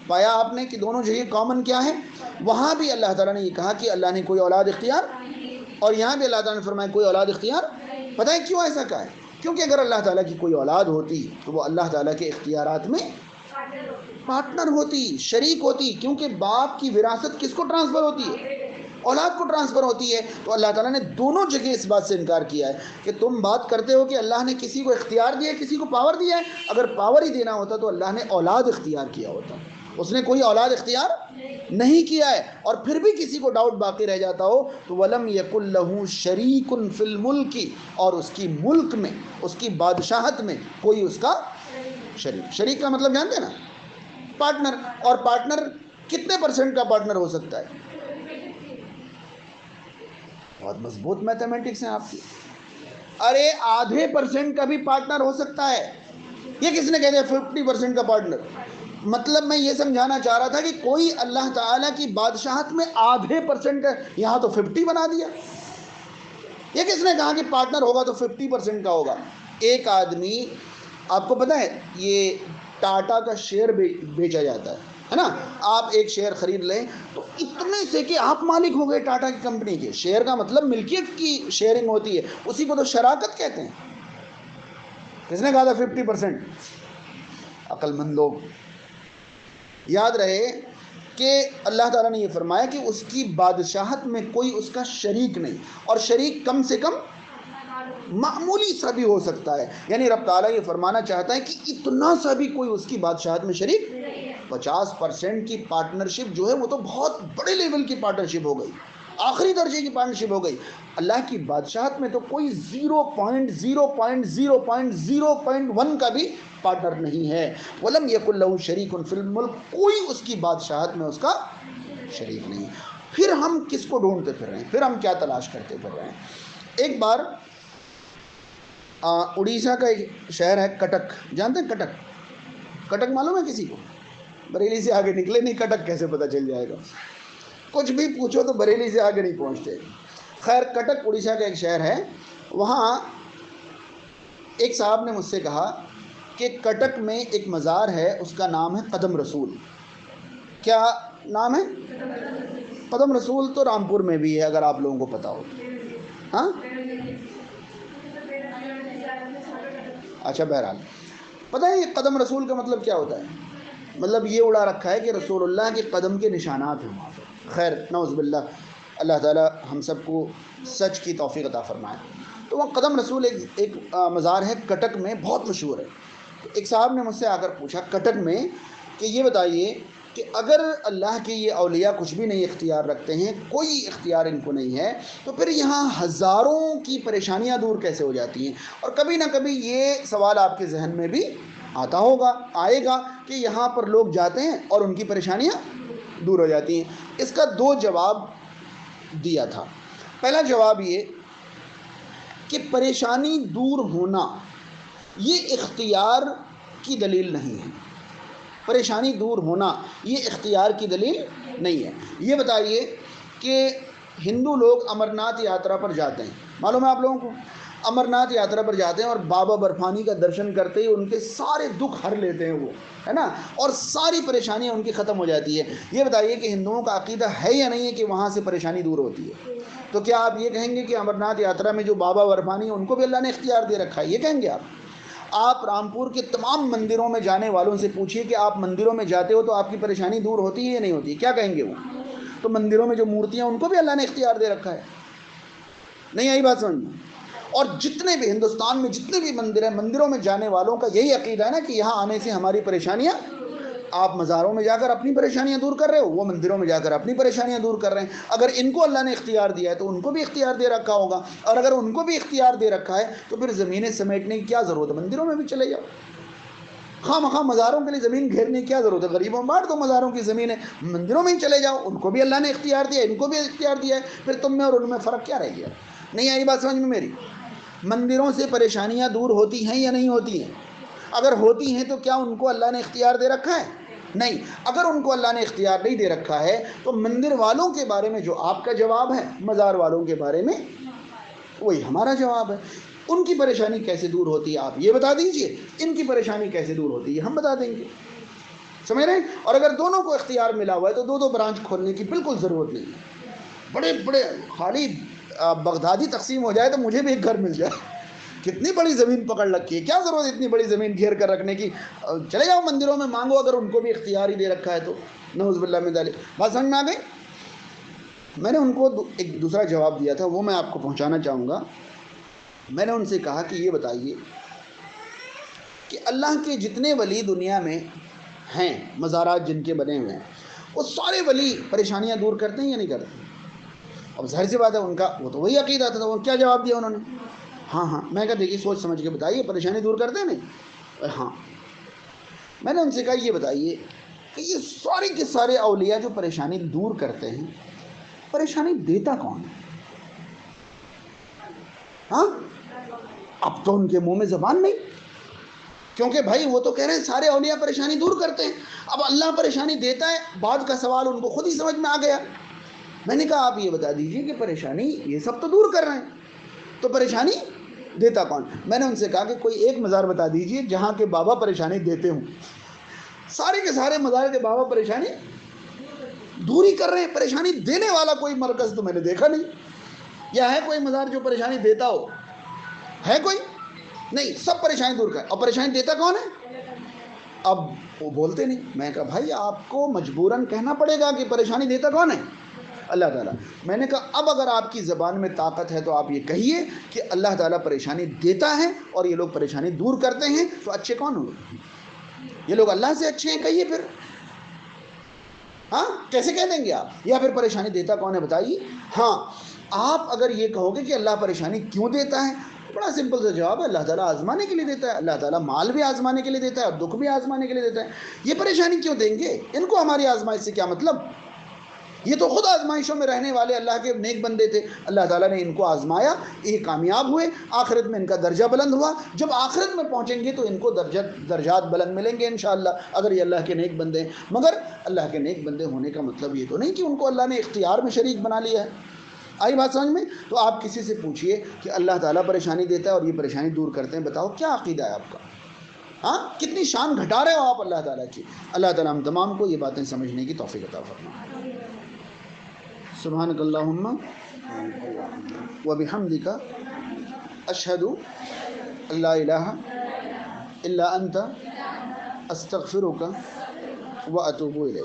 پایا آپ نے کہ دونوں جگہ کامن کیا ہے؟ وہاں بھی اللہ تعالیٰ نے یہ کہا کہ اللہ نے کوئی اولاد اختیار، اور یہاں بھی اللہ تعالیٰ نے فرمایا کوئی اولاد اختیار۔ پتہ ہے کیوں ایسا کہا ہے؟ کیونکہ اگر اللہ تعالیٰ کی کوئی اولاد ہوتی تو وہ اللہ تعالیٰ کے اختیارات میں پارٹنر ہوتی، شریک ہوتی، کیونکہ باپ کی وراثت کس کو ٹرانسفر ہوتی ہے؟ اولاد کو ٹرانسفر ہوتی ہے۔ تو اللہ تعالیٰ نے دونوں جگہ اس بات سے انکار کیا ہے کہ تم بات کرتے ہو کہ اللہ نے کسی کو اختیار دیا ہے، کسی کو پاور دیا ہے۔ اگر پاور ہی دینا ہوتا تو اللہ نے اولاد اختیار کیا ہوتا، اس نے کوئی اولاد اختیار نہیں کیا ہے۔ اور پھر بھی کسی کو ڈاؤٹ باقی رہ جاتا ہو تو وَلَمْ يَكُنْ لَهُ شَرِيكٌ فِي الْمُلْكِ، اور اس کی ملک میں، اس کی بادشاہت میں کوئی اس کا شریک۔ شریک کا مطلب جانتے ہیں نا؟ پارٹنر۔ اور پارٹنر کتنے پرسنٹ کا پارٹنر ہو سکتا ہے؟ بہت مضبوط میتھمیٹکس ہیں آپ کی۔ ارے آدھے پرسنٹ کا بھی پارٹنر ہو سکتا ہے۔ یہ کس نے کہہ دیا 50% کا پارٹنر؟ مطلب میں یہ سمجھانا چاہ رہا تھا کہ کوئی اللہ تعالیٰ کی بادشاہت میں آدھے پرسنٹ، یہاں تو 50 بنا دیا۔ یہ کس نے کہا کہ پارٹنر ہوگا تو 50% کا ہوگا؟ ایک آدمی، آپ کو پتہ ہے یہ ٹاٹا کا شیئر بیچا جاتا ہے نا؟ آپ ایک شیئر خرید لیں تو اتنے سے کہ آپ مالک ہو گئے ٹاٹا کی کمپنی کے۔ شیئر کا مطلب ملکیت کی شیئرنگ ہوتی ہے، اسی کو تو شراکت کہتے ہیں۔ کس نے کہا تھا 50%؟ عقل مند لوگ۔ یاد رہے کہ اللہ تعالیٰ نے یہ فرمایا کہ اس کی بادشاہت میں کوئی اس کا شریک نہیں، اور شریک کم سے کم معمولی سا بھی ہو سکتا ہے۔ یعنی رب تعالیٰ یہ فرمانا چاہتا ہے کہ اتنا سا بھی کوئی اس کی بادشاہت میں شریک 50% کی پارٹنرشپ جو ہے وہ تو بہت بڑے لیول کی پارٹنرشپ ہو گئی، آخری درجے کی پارٹنرشپ ہو گئی۔ اللہ کی بادشاہت میں تو کوئی 0.0.0.0.1 کا بھی پارٹنر نہیں ہے۔ وَلَمْ يَكُنْ لَهُ شَرِيكٌ فِي الْمُلْكِ، کوئی اس کی بادشاہت میں اس کا شریک نہیں۔ پھر ہم کس کو ڈھونڈتے پھر رہے ہیں؟ پھر ہم کیا تلاش کرتے پھر رہے ہیں؟ ایک بار اڑیسہ کا ایک شہر ہے کٹک، جانتے ہیں کٹک؟ کٹک معلوم ہے کسی کو؟ بریلی سے آگے نکلے نہیں، کٹک کیسے پتہ چل جائے گا؟ کچھ بھی پوچھو تو بریلی سے آگے نہیں پہنچتے۔ خیر، کٹک اڑیسہ کا ایک شہر ہے۔ وہاں ایک صاحب نے مجھ سے کہا کہ کٹک میں ایک مزار ہے، اس کا نام ہے قدم رسول۔ کیا نام ہے؟ قدم رسول تو رامپور میں بھی ہے، اگر آپ لوگوں کو پتہ ہو۔ ہاں اچھا، بہرحال پتہ ہے یہ قدم رسول کا مطلب کیا ہوتا ہے؟ مطلب یہ اڑا رکھا ہے کہ رسول اللہ کے قدم کے نشانات ہیں وہاں پر۔ خیر، نعوذ باللہ، اللہ تعالیٰ ہم سب کو سچ کی توفیق عطا فرمائے۔ تو وہ قدم رسول ایک مزار ہے کٹک میں، بہت مشہور ہے۔ ایک صاحب نے مجھ سے آ کر پوچھا کٹک میں کہ یہ بتائیے کہ اگر اللہ کے یہ اولیاء کچھ بھی نہیں اختیار رکھتے ہیں، کوئی اختیار ان کو نہیں ہے، تو پھر یہاں ہزاروں کی پریشانیاں دور کیسے ہو جاتی ہیں؟ اور کبھی نہ کبھی یہ سوال آپ کے ذہن میں بھی آئے گا کہ یہاں پر لوگ جاتے ہیں اور ان کی پریشانیاں دور ہو جاتی ہیں۔ اس کا 2 جواب دیا تھا۔ پہلا جواب یہ کہ پریشانی دور ہونا یہ اختیار کی دلیل نہیں ہے۔ پریشانی دور ہونا یہ اختیار کی دلیل نہیں ہے۔ یہ بتائیے کہ ہندو لوگ امرناتھ یاترا پر جاتے ہیں، معلوم ہے آپ لوگوں کو؟ امرناتھ یاترا پر جاتے ہیں اور بابا برفانی کا درشن کرتے ہی ان کے سارے دکھ ہر لیتے ہیں وہ، ہے نا، اور ساری پریشانیاں ان کی ختم ہو جاتی ہے۔ یہ بتائیے کہ ہندوؤں کا عقیدہ ہے یا نہیں ہے کہ وہاں سے پریشانی دور ہوتی ہے؟ تو کیا آپ یہ کہیں گے کہ امرناتھ یاترا میں جو بابا برفانی ہیں ان کو بھی اللہ نے اختیار دے رکھا ہے؟ یہ کہیں گے آپ رامپور کے تمام مندروں میں جانے والوں سے پوچھیے کہ آپ مندروں میں جاتے ہو تو آپ کی پریشانی دور ہوتی ہے یا نہیں ہوتی؟ کیا کہیں گے وہ؟ تو مندروں میں جو مورتیاں ان کو بھی اللہ نے اختیار دے رکھا ہے۔ نہیں آئی بات سمجھ میں؟ اور جتنے بھی ہندوستان میں جتنے بھی مندر ہیں، مندروں میں جانے والوں کا یہی عقیدہ ہے نا کہ یہاں آنے سے ہماری پریشانیاں، آپ مزاروں میں جا کر اپنی پریشانیاں دور کر رہے ہو، وہ مندروں میں جا کر اپنی پریشانیاں دور کر رہے ہیں۔ اگر ان کو اللہ نے اختیار دیا ہے تو ان کو بھی اختیار دے رکھا ہوگا، اور اگر ان کو بھی اختیار دے رکھا ہے تو پھر زمینیں سمیٹنے کی کیا ضرورت ہے؟ مندروں میں بھی چلے جاؤ۔ خواہ مزاروں کے لیے زمین گھیرنے کی کیا ضرورت ہے؟ غریبوں بانٹ دو مزاروں کی زمینیں، مندروں میں ہی چلے جاؤ، ان کو بھی اللہ نے اختیار دیا، ان کو بھی اختیار دیا ہے، پھر تم میں اور ان میں فرق کیا رہ گیا؟ نہیں آئی بات سمجھ میں میری؟ مندروں سے پریشانیاں دور ہوتی ہیں یا نہیں ہوتی ہیں؟ اگر ہوتی ہیں تو کیا ان کو اللہ نے اختیار دے رکھا ہے؟ نہیں۔ اگر ان کو اللہ نے اختیار نہیں دے رکھا ہے تو مندر والوں کے بارے میں جو آپ کا جواب ہے، مزار والوں کے بارے میں وہی ہمارا جواب ہے۔ ان کی پریشانی کیسے دور ہوتی ہے آپ یہ بتا دیجئے، ان کی پریشانی کیسے دور ہوتی ہے ہم بتا دیں گے۔ سمجھ رہے ہیں؟ اور اگر دونوں کو اختیار ملا ہوا ہے تو دو دو برانچ کھولنے کی بالکل ضرورت نہیں ہے. بڑے بڑے خالی بغدادی تقسیم ہو جائے تو مجھے بھی ایک گھر مل جائے. کتنی بڑی زمین پکڑ رکھی ہے، کیا ضرورت اتنی بڑی زمین گھیر کر رکھنے کی؟ چلے جاؤ مندروں میں مانگو اگر ان کو بھی اختیار ہی دے رکھا ہے تو. نعوذ باللہ من ذالک. بات سمجھ میں آ گئی؟ میں نے ان کو ایک دوسرا جواب دیا تھا، وہ میں آپ کو پہنچانا چاہوں گا. میں نے ان سے کہا کہ یہ بتائیے کہ اللہ کے جتنے ولی دنیا میں ہیں، مزارات جن کے بنے ہوئے ہیں، وہ سارے ولی پریشانیاں دور کرتے ہیں یا نہیں کرتے؟ اب ظاہر سی بات ہے ان کا وہ تو وہی عقیدہ تھا. وہ کیا جواب دیا انہوں نے؟ ہاں ہاں. میں کہا دیکھیے سوچ سمجھ کے بتائیے، پریشانی دور کرتے ہیں نہیں؟ ہاں. میں نے ان سے کہا یہ بتائیے کہ یہ سارے کے سارے اولیاء جو پریشانی دور کرتے ہیں، پریشانی دیتا کون ہے؟ ہاں، اب تو ان کے منہ میں زبان نہیں، کیونکہ بھائی وہ تو کہہ رہے ہیں سارے اولیاء پریشانی دور کرتے ہیں. اب اللہ پریشانی دیتا ہے، بعد کا سوال ان کو خود ہی سمجھ میں آ گیا. میں نے کہا آپ یہ بتا دیجئے کہ پریشانی یہ سب تو دور کر رہے ہیں، تو پریشانی دیتا کون؟ میں نے ان سے کہا کہ کوئی ایک مزار بتا دیجئے جہاں کے بابا پریشانی دیتے ہوں. سارے کے سارے مزار کے بابا پریشانی دور ہی کر رہے ہیں، پریشانی دینے والا کوئی مرکز تو میں نے دیکھا نہیں. یا ہے کوئی مزار جو پریشانی دیتا ہو؟ ہے کوئی؟ نہیں، سب پریشانی دور کر. اور پریشانی دیتا کون ہے؟ اب وہ بولتے نہیں. میں کہا بھائی آپ کو مجبوراً کہنا پڑے گا کہ پریشانی دیتا کون ہے؟ اللہ تعالیٰ. میں نے کہا اب اگر آپ کی زبان میں طاقت ہے تو آپ یہ کہیے کہ اللہ تعالیٰ پریشانی دیتا ہے اور یہ لوگ پریشانی دور کرتے ہیں، تو اچھے کون ہوں گے؟ یہ لوگ اللہ سے اچھے ہیں، کہیے پھر. ہاں کیسے کہہ دیں گے آپ؟ یا پھر پریشانی دیتا کون ہے بتائیے. ہاں آپ اگر یہ کہو گے کہ اللہ پریشانی کیوں دیتا ہے، بڑا سمپل سا جواب ہے، اللہ تعالیٰ آزمانے کے لیے دیتا ہے. اللہ تعالیٰ مال بھی آزمانے کے لیے دیتا ہے اور دکھ بھی آزمانے کے لیے دیتا ہے. یہ پریشانی کیوں دیں گے؟ ان کو ہماری آزمائش سے کیا مطلب؟ یہ تو خود آزمائشوں میں رہنے والے اللہ کے نیک بندے تھے. اللہ تعالیٰ نے ان کو آزمایا، یہ کامیاب ہوئے، آخرت میں ان کا درجہ بلند ہوا. جب آخرت میں پہنچیں گے تو ان کو درجات بلند ملیں گے انشاءاللہ، اگر یہ اللہ کے نیک بندے ہیں. مگر اللہ کے نیک بندے ہونے کا مطلب یہ تو نہیں کہ ان کو اللہ نے اختیار میں شریک بنا لیا ہے. آئی بات سمجھ میں؟ تو آپ کسی سے پوچھئے کہ اللہ تعالیٰ پریشانی دیتا ہے اور یہ پریشانی دور کرتے ہیں، بتاؤ کیا عقیدہ ہے آپ کا؟ ہاں کتنی شان گھٹا رہے ہو آپ اللہ تعالیٰ کی. اللہ تعالیٰ ہم تمام کو یہ باتیں سمجھنے کی توفیق عطا فرمائے. سبحانک اللہم وبحمدک اشہد ان لا الہ الا انت استغفرک واتوب الیک.